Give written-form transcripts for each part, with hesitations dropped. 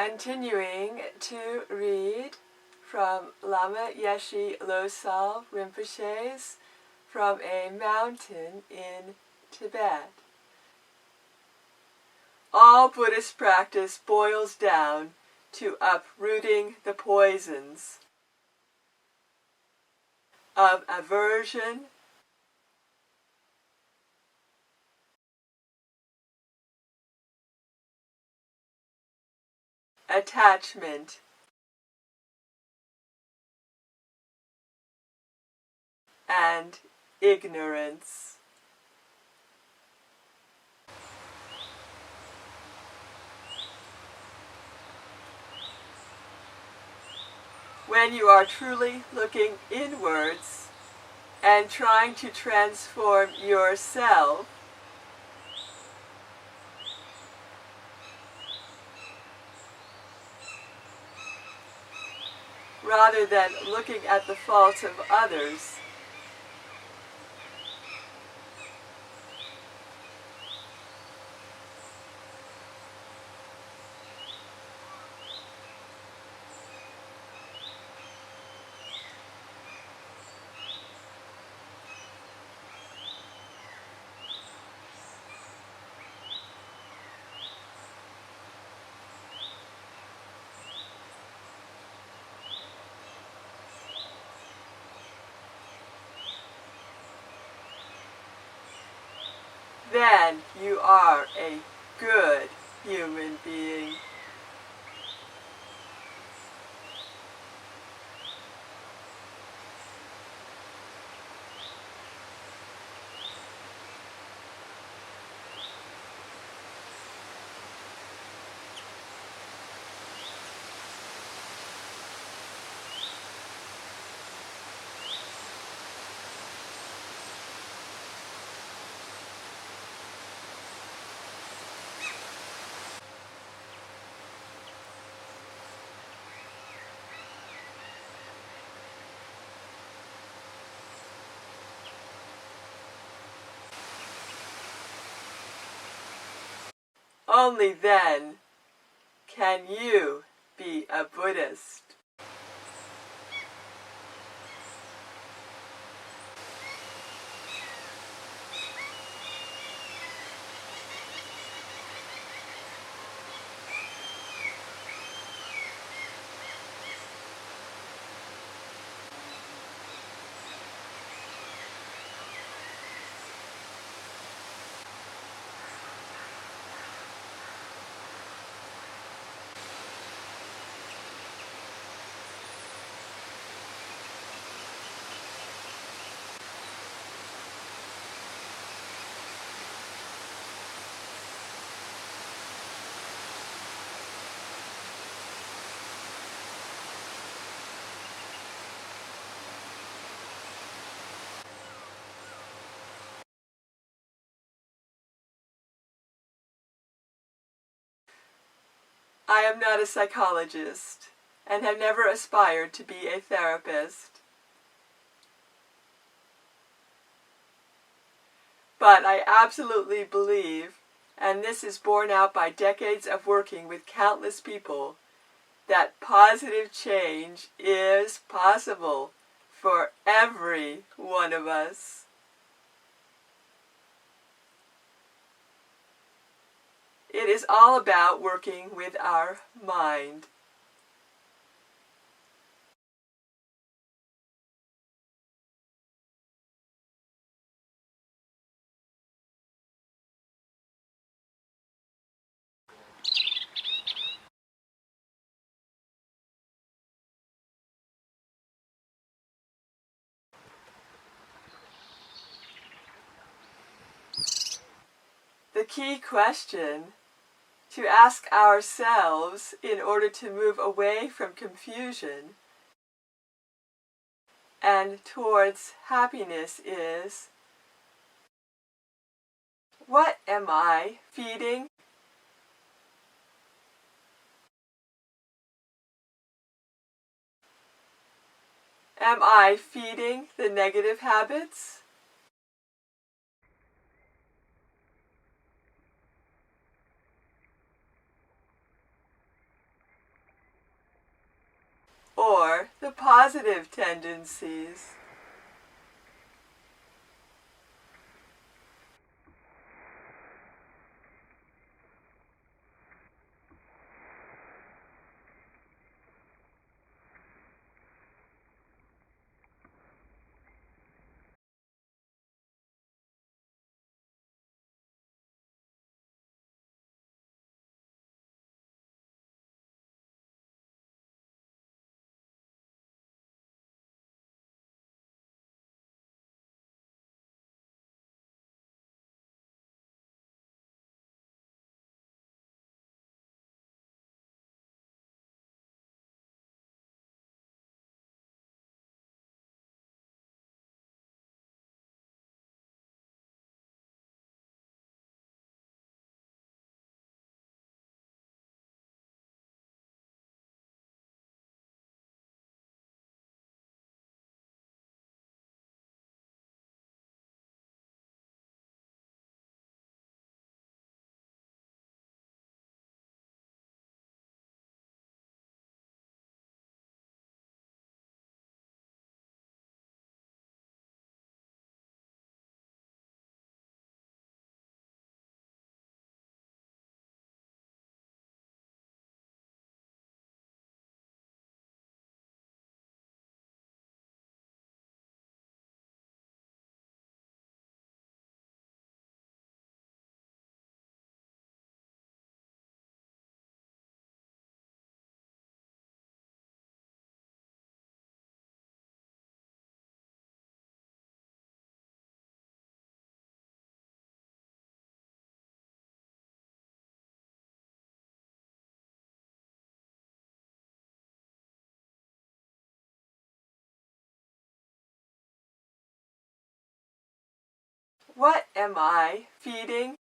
Continuing to read from Lama Yeshe Losal Rinpoche's From a Mountain in Tibet. All Buddhist practice boils down to uprooting the poisons of aversion, attachment, and ignorance. When you are truly looking inwards and trying to transform yourself, rather than looking at the faults of others, then you are a good human being. Only then can you be a Buddhist. I am not a psychologist and have never aspired to be a therapist. But I absolutely believe, and this is borne out by decades of working with countless people, that positive change is possible for every one of us. It is all about working with our mind. The key question to ask ourselves in order to move away from confusion and towards happiness is, what am I feeding? Am I feeding the negative habits? or the positive tendencies? What am I feeding?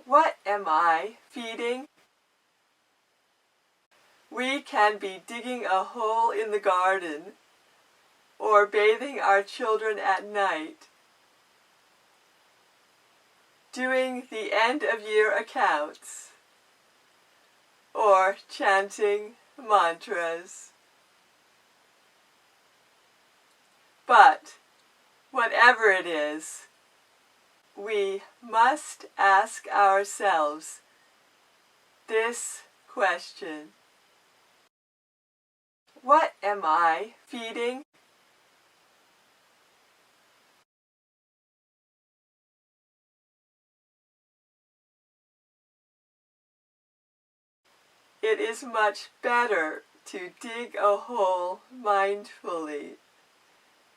What am I feeding? We can be digging a hole in the garden, or bathing our children at night, doing the end of year accounts, or chanting mantras. But whatever it is, we must ask ourselves this question: what am I feeding? It is much better to dig a hole mindfully,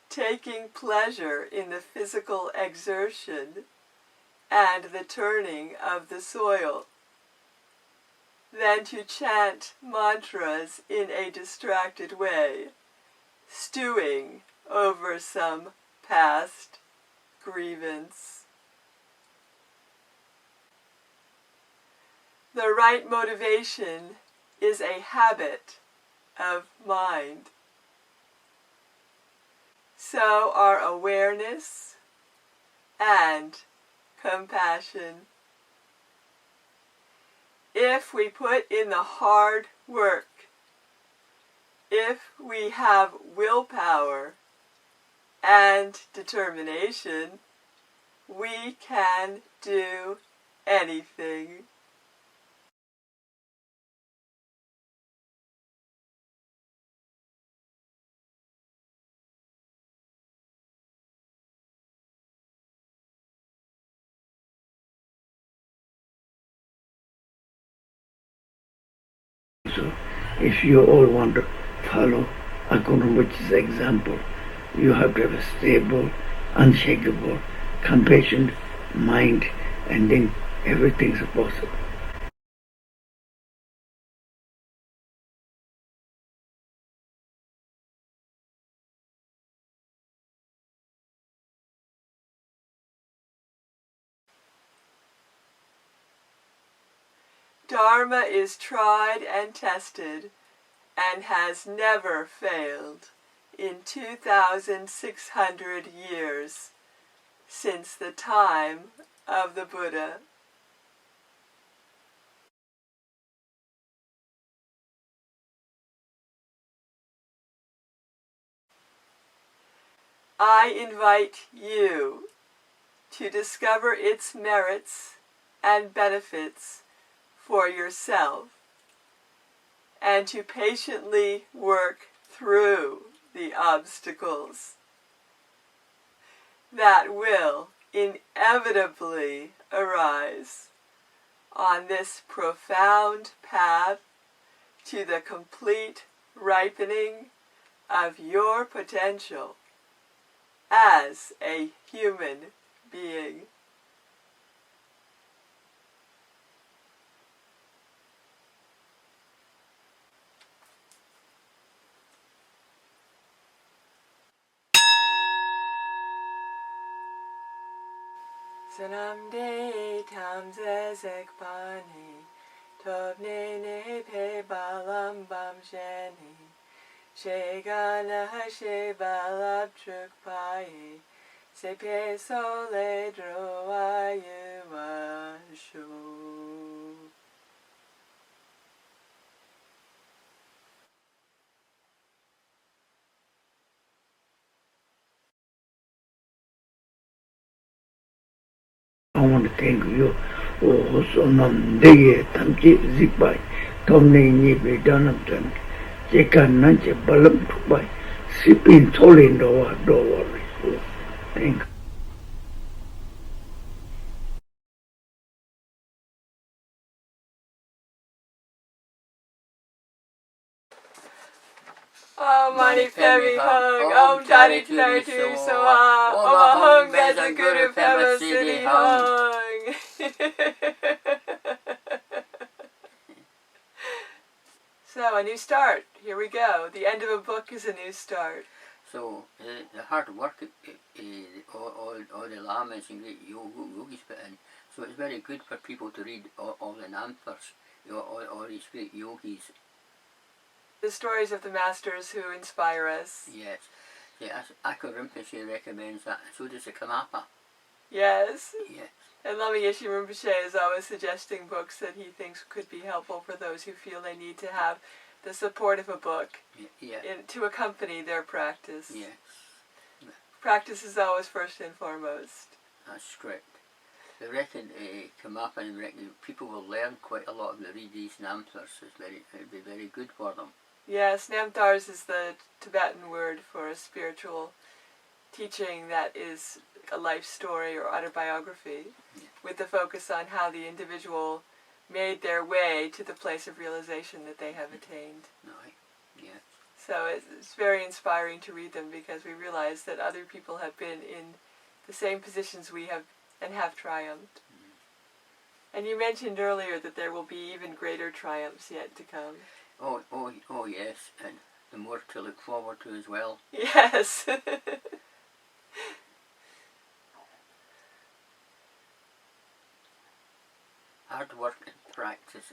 taking pleasure in the physical exertion and the turning of the soil, than to chant mantras in a distracted way, stewing over some past grievance. The right motivation is a habit of mind. So are awareness and compassion. If we put in the hard work, if we have willpower and determination, we can do anything. So, if you all want to follow Rinpoche's example, you have to have a stable, unshakable, compassionate mind, and then everything's possible. Dharma is tried and tested and has never failed in 2,600 years since the time of the Buddha. I invite you to discover its merits and benefits for yourself and to patiently work through the obstacles that will inevitably arise on this profound path to the complete ripening of your potential as a human being. Sanamde tamzezek pani, tobne ne pe balam bam sheni, shegana she balab truk paye, se pe sole droaye washu. I want to thank you. Oh, so Namdeye Tamchi Zikbai, Tomne Nipi Danam, Jeka Nanche Balam Tubai, Sipin Tolin Doa Doa. Thank you. Om Mani Padme Hung, Om Tani Tani Tu Soha, Om Hung Beza Guru Pema Siddhi Hung. So, a new start. Here we go. The end of a book is a new start. So the hard work all the lamas and great yogis put in. So it's very good for people to read all the answers, all these great yogis. The stories of the masters who inspire us. Yes. Yeah, Akko Rinpoche recommends that. So does the Kamapa. Yes. Yes. And Lama Yeshe Rinpoche is always suggesting books that he thinks could be helpful for those who feel they need to have the support of a book to accompany their practice. Yes. Practice is always first and foremost. That's correct. They reckon Kamapa and reckon people will learn quite a lot if they read these namthars. It'd be very good for them. Yes, Namthars is the Tibetan word for a spiritual teaching that is a life story or autobiography, with the focus on how the individual made their way to the place of realization that they have attained. Right. Yeah. So it's very inspiring to read them because we realize that other people have been in the same positions we have and have triumphed. And you mentioned earlier that there will be even greater triumphs yet to come. Oh yes, and the more to look forward to as well. Yes. Hard hard work and practice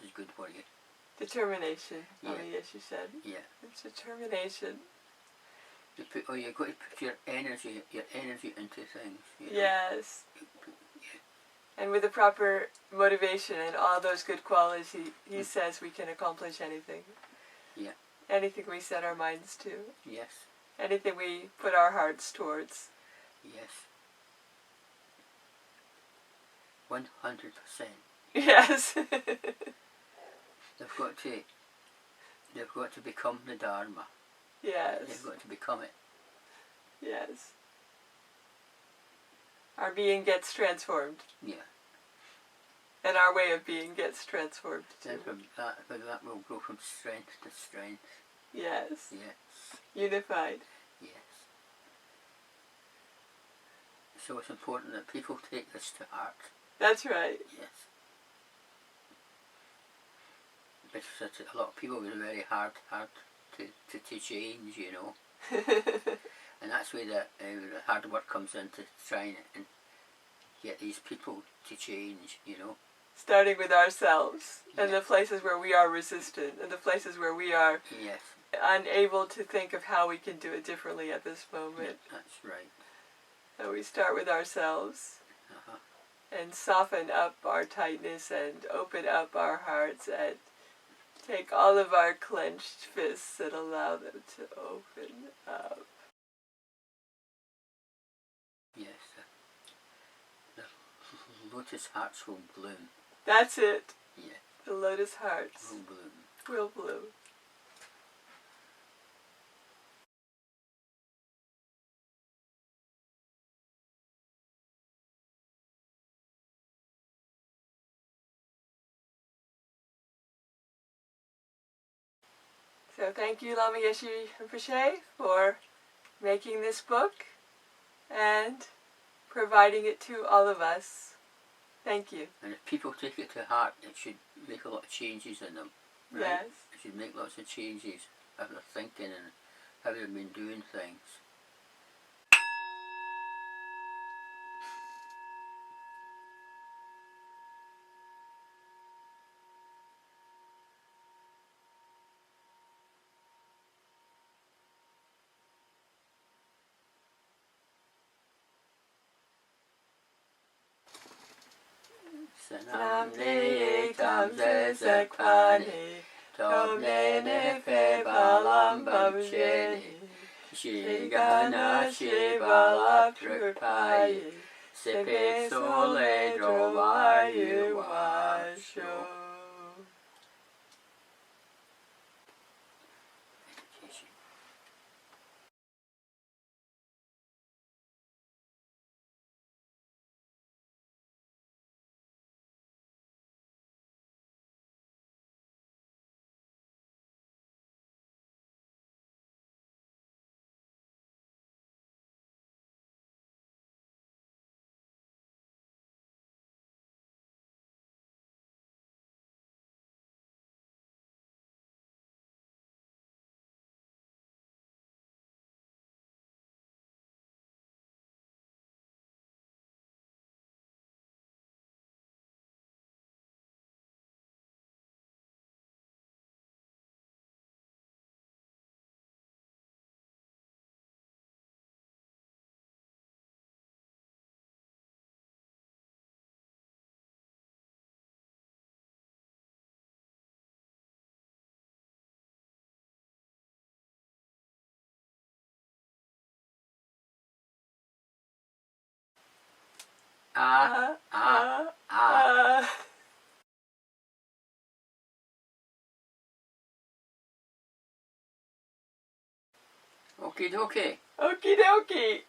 is good for you. Determination, Yeah. Yeshe said. Yeah. It's determination. You've got to put your energy into things. You know? Yes. Yeah. And with the proper motivation and all those good qualities, he says we can accomplish anything. Yeah. Anything we set our minds to. Yes. Anything we put our hearts towards. Yes. 100%. Yes. They've got to become the Dharma. Yes. They've got to become it. Yes. Our being gets transformed. Yeah. And our way of being gets transformed too. Then from that will grow from strength to strength. Yes. Yes. Unified. Yes. So it's important that people take this to heart. That's right. Yes. Because a lot of people are very hard to change, you know. And that's where the hard work comes in, to try and get these people to change, you know. Starting with ourselves and Yeah. the places where we are resistant and the places where we are Yes. unable to think of how we can do it differently at this moment. That's right. So we start with ourselves Uh-huh. and soften up our tightness and open up our hearts and take all of our clenched fists and allow them to open up. Yes. The lotus hearts will bloom. That's it. Yeah. The lotus hearts Will bloom. will bloom. So thank you, Lama Yeshe Rinpoche, for making this book and providing it to all of us. Thank you. And if people take it to heart, it should make a lot of changes in them. Right? Yes. It should make lots of changes how they're thinking and how they've been doing things. Nam ne tam se sekpani, tom ne ne fe balam bam sheni, shigana shivala trupayi, sepe sole drovayu washo. Meditation. Okie dokie. Okie dokie.